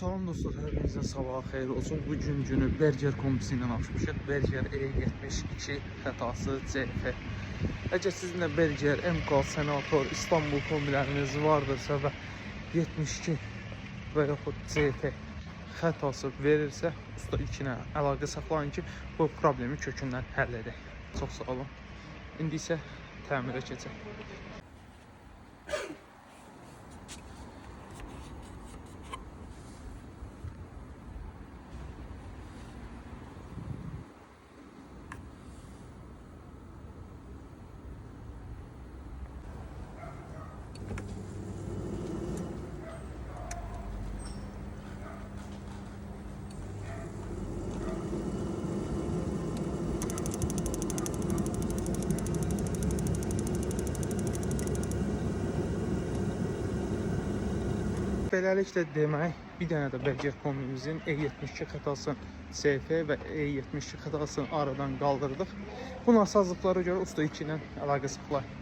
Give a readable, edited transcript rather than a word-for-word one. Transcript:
Salam dostlar, hepinizə sabah xeyir olsun. Bu günü Berger kombisi ilə açmışıq. Berger E72 xətası CF. Əgər sizinlə Berger, MK, Senator, İstanbul kombiləriniz vardırsa və 72 və yaxud CF xətası verirsə, usta ikinə əlaqə saxlayın ki, bu problemi kökündən həll edək. Çox sağ olun. İndi isə təmirə keçək. Beləliklə demək, bir dənə də Berger kombimizin E72 xətasını CF və E72 xətasını aradan qaldırdıq. Bu nasazlıqlara görə usta 2 ilə əlaqə saxlayın.